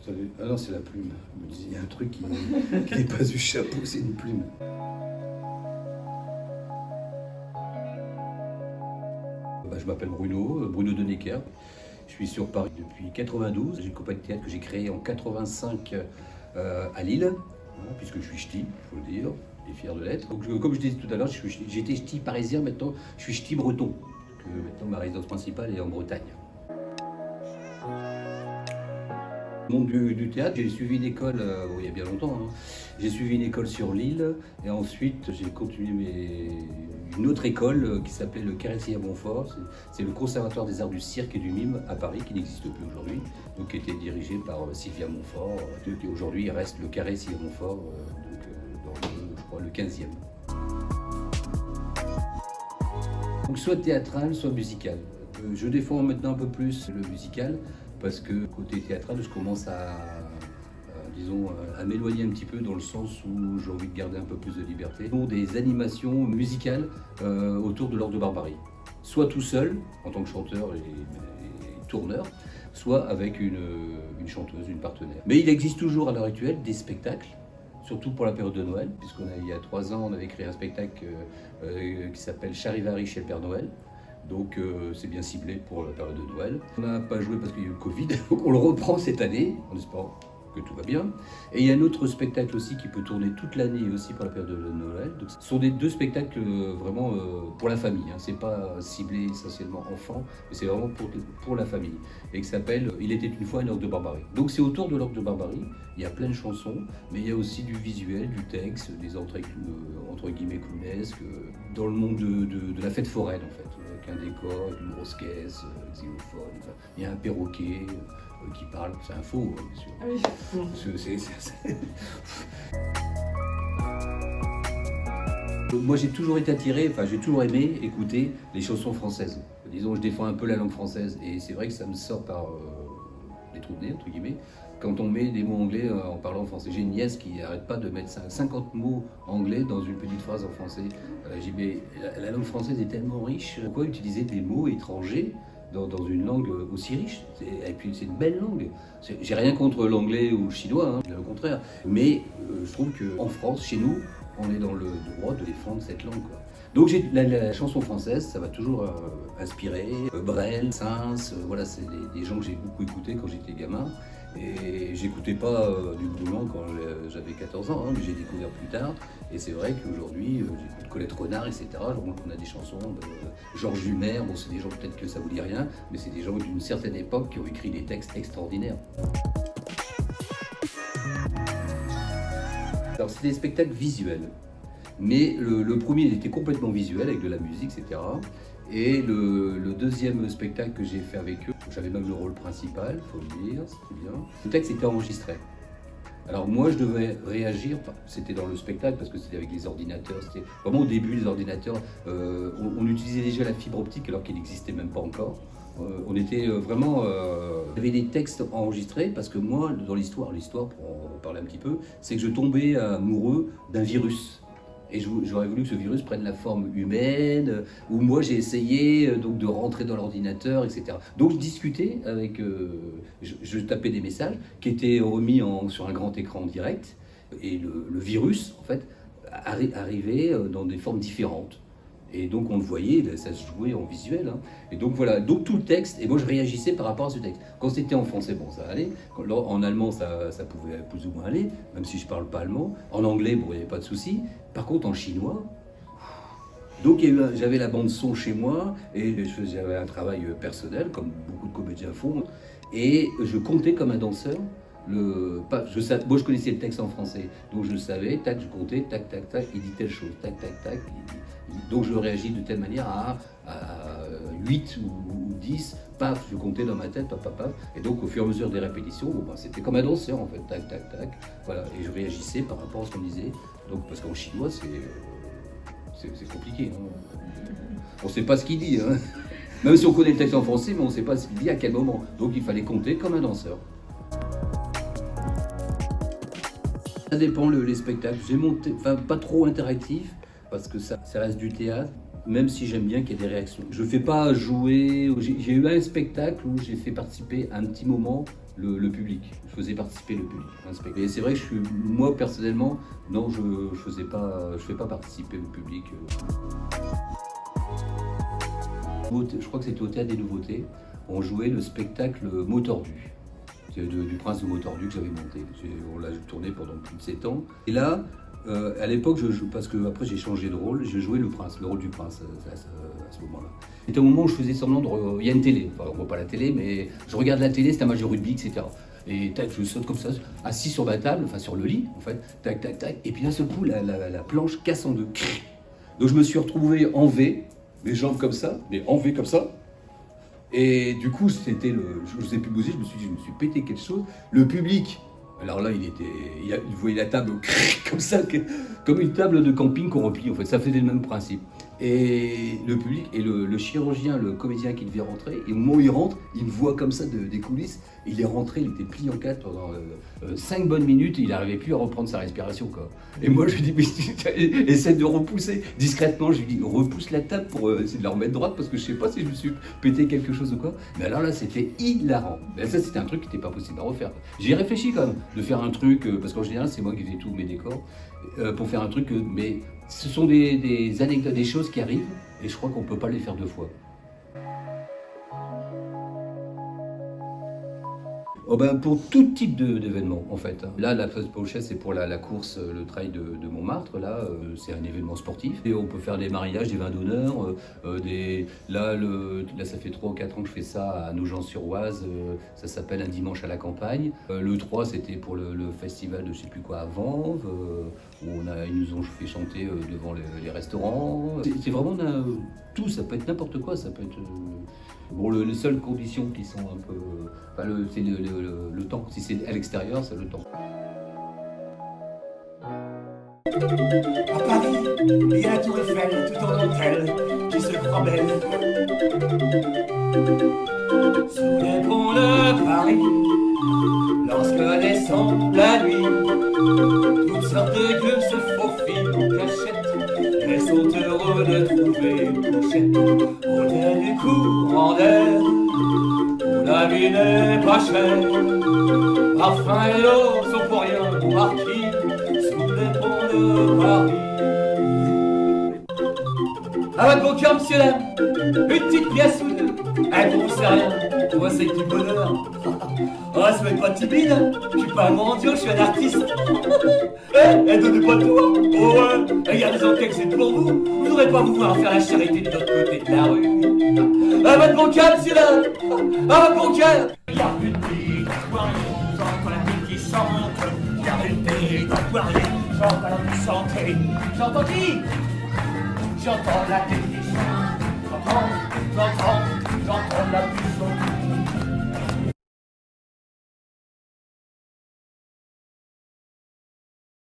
Salut. Ah non, c'est la plume. Je me disais, il y a un truc qui n'est pas du chapeau, c'est une plume. Je m'appelle Bruno, Bruno de Necker. Je suis sur Paris depuis 92. J'ai une compagnie de théâtre que j'ai créée en 85 à Lille, puisque je suis ch'ti, il faut le dire, et fier de l'être. Donc, comme je disais tout à l'heure, j'étais ch'ti parisien, maintenant je suis ch'ti breton. Maintenant ma résidence principale est en Bretagne. Monde du théâtre, j'ai suivi une école, il y a bien longtemps, hein. J'ai suivi une école sur Lille et ensuite j'ai continué une autre école qui s'appelait le Carré-Sillard-Montfort. C'est le Conservatoire des Arts du Cirque et du Mime à Paris qui n'existe plus aujourd'hui, donc qui était dirigé par Sylvia Montfort. Et aujourd'hui il reste le Carré-Sillard-Montfort, dans je crois, le 15e. Donc soit théâtral, soit musical. Je défends maintenant un peu plus le musical parce que côté théâtral, je commence à m'éloigner un petit peu dans le sens où j'ai envie de garder un peu plus de liberté. Donc des animations musicales autour de l'Orgue de Barbarie. Soit tout seul, en tant que chanteur et tourneur, soit avec une chanteuse, une partenaire. Mais il existe toujours à l'heure actuelle des spectacles, surtout pour la période de Noël, il y a 3 ans, on avait créé un spectacle qui s'appelle Charivari chez le Père Noël. Donc c'est bien ciblé pour la période de Noël. On n'a pas joué parce qu'il y a eu le Covid, donc on le reprend cette année, en espérant que tout va bien. Et il y a un autre spectacle aussi qui peut tourner toute l'année aussi pour la période de Noël. Donc, ce sont des 2 spectacles vraiment pour la famille, hein. C'est pas ciblé essentiellement enfants, mais c'est vraiment pour la famille. Et qui s'appelle Il était une fois un orgue de Barbarie. Donc c'est autour de l'orgue de Barbarie, il y a plein de chansons, mais il y a aussi du visuel, du texte, des entrées entre guillemets clownesques, dans le monde de la fête foraine en fait. Avec un décor, une grosse caisse, un xylophone, enfin, il y a un perroquet qui parle, c'est un faux, hein, bien sûr. Ah oui. Moi j'ai toujours été attiré, j'ai toujours aimé écouter les chansons françaises. Disons, je défends un peu la langue française et c'est vrai que ça me sort par les trous de nez, entre guillemets, quand on met des mots anglais en parlant français. J'ai une nièce qui n'arrête pas de mettre 50 mots anglais dans une petite phrase en français. J'ai dit, mais la langue française est tellement riche, pourquoi utiliser des mots étrangers dans une langue aussi riche? Et puis c'est une belle langue. J'ai rien contre l'anglais ou le chinois, hein, bien au contraire. Mais je trouve qu'en France, chez nous, on est dans le droit de défendre cette langue, quoi. Donc la chanson française, ça m'a toujours inspiré. Brel, Sainz, voilà, c'est des gens que j'ai beaucoup écoutés quand j'étais gamin. Et j'écoutais pas du Boulan quand j'avais 14 ans, hein, mais j'ai découvert plus tard. Et c'est vrai qu'aujourd'hui, j'écoute Colette Renard, etc. On a des chansons de Georges Humer, bon, c'est des gens peut-être que ça vous dit rien, mais c'est des gens d'une certaine époque qui ont écrit des textes extraordinaires. Alors c'est des spectacles visuels, mais le premier il était complètement visuel avec de la musique, etc. Et le deuxième spectacle que j'ai fait avec eux, j'avais même le rôle principal, faut le dire, c'était bien. Le texte était enregistré. Alors moi je devais réagir, c'était dans le spectacle parce que c'était avec les ordinateurs, c'était vraiment au début les ordinateurs, on utilisait déjà la fibre optique alors qu'il n'existait même pas encore. On était vraiment... Il y avait des textes enregistrés parce que moi, dans l'histoire pour en parler un petit peu, c'est que je tombais amoureux d'un virus. Et j'aurais voulu que ce virus prenne la forme humaine, où moi j'ai essayé donc de rentrer dans l'ordinateur, etc. Donc je discutais avec... je tapais des messages qui étaient remis sur un grand écran direct, et le virus, en fait, arrivait dans des formes différentes. Et donc on le voyait, ça se jouait en visuel, hein. Et donc voilà, donc tout le texte, et moi je réagissais par rapport à ce texte. Quand c'était en français, bon ça allait, en allemand ça pouvait plus ou moins aller, même si je parle pas allemand. En anglais, bon il n'y avait pas de souci. Par contre en chinois, donc j'avais la bande son chez moi, et j'avais un travail personnel, comme beaucoup de comédiens font, et je comptais comme un danseur. Moi je connaissais le texte en français, donc je savais, tac, je comptais, tac, tac, tac, il dit telle chose, tac, tac, tac. Donc je réagis de telle manière à 8 ou 10, paf, je comptais dans ma tête, paf, paf, paf. Et donc au fur et à mesure des répétitions, c'était comme un danseur en fait, tac, tac, tac. Voilà, et je réagissais par rapport à ce qu'on disait. Donc parce qu'en chinois, c'est compliqué, hein. On ne sait pas ce qu'il dit, hein. Même si on connaît le texte en français, mais on ne sait pas ce qu'il dit à quel moment. Donc il fallait compter comme un danseur. Ça dépend les spectacles. J'ai monté, pas trop interactif, parce que ça reste du théâtre, même si j'aime bien qu'il y ait des réactions. Je ne fais pas jouer. J'ai eu un spectacle où j'ai fait participer un petit moment le public. Je faisais participer le public. Et c'est vrai que moi personnellement, non, je fais pas participer le public. Je crois que c'était au Théâtre des Nouveautés. On jouait le spectacle Mot tordu. Du Prince de Mot tordu que j'avais monté. On l'a tourné pendant plus de 7 ans. Et là, à l'époque, parce que après j'ai changé de rôle, je jouais le rôle du prince à ce moment-là. C'était au moment où je faisais semblant il y a une télé, enfin on voit pas la télé, mais je regarde la télé, c'est un match de rugby, etc. Et tac, je saute comme ça, assis sur ma table, enfin sur le lit, en fait, tac, tac, tac, et puis d'un seul coup, la planche casse en deux. Donc je me suis retrouvé en V, mes jambes comme ça, mais en V comme ça. Et du coup, je ne sais plus bouger, je me suis pété quelque chose. Le public, alors là, il voyait la table comme ça, comme une table de camping qu'on replie, en fait. Ça faisait le même principe. Et le public, et le chirurgien, le comédien qui devait rentrer, et au moment où il rentre, il me voit comme ça des coulisses. Il est rentré, il était plié en 4 pendant 5 bonnes minutes, et il n'arrivait plus à reprendre sa respiration, quoi. Et moi, je lui dis, mais essaie de repousser discrètement. Je lui dis, repousse la table pour essayer de la remettre droite, parce que je sais pas si je me suis pété quelque chose ou quoi. Mais alors là, c'était hilarant. Mais ça, c'était un truc qui n'était pas possible à refaire. J'y ai réfléchi quand même, de faire un truc, parce qu'en général, c'est moi qui faisais tous mes décors, pour faire un truc, mais ce sont des anecdotes, des choses qui arrivent, et je crois qu'on ne peut pas les faire 2 fois. Oh ben, pour tout type d'événement, en fait. Là, la place Pauchet, c'est pour la course, le trail de Montmartre. Là, c'est un événement sportif. Et on peut faire des mariages, des vins d'honneur. Là, ça fait 3 ou 4 ans que je fais ça à Nogent-sur-Oise. Ça s'appelle Un dimanche à la campagne. Le 3, c'était pour le festival de je sais plus quoi à Vanves, où ils nous ont fait chanter devant les restaurants. C'est vraiment tout, ça peut être n'importe quoi. Ça peut être... Bon, les seules conditions qui sont un peu... c'est le temps. Si c'est à l'extérieur, c'est le temps. À Paris, il y a la tour Eiffel, tout en dentelle, qui se croit belle. Sous les ponts de Paris, lorsque descend la nuit, toutes sortes de gueux se faufilent en cachette. Elles sont heureux de trouver une couchette au delà du courant d'air, où la vie n'est pas chère. Parfum et l'eau sont pour rien au marquis, sous les ponts de Paris. À votre bon cœur, monsieur là, une petite pièce ou deux, pour vous c'est rien, pour moi c'est que du bonheur. Oh, soyez pas timide, je suis pas un mendiant, je suis un artiste. Donnez pas tout, hein. Oh ouais, regardez en quelque c'est pour vous. Je voudrais pas vous voir faire la charité de l'autre côté de la rue. À votre bon cœur, monsieur là, à votre bon cœur. Il y a une petite aquarium, j'entends la vie qui chante. Il y a une petite aquarium, j'entends la vie chanter. J'entends qui? J'entends la vie qui chante.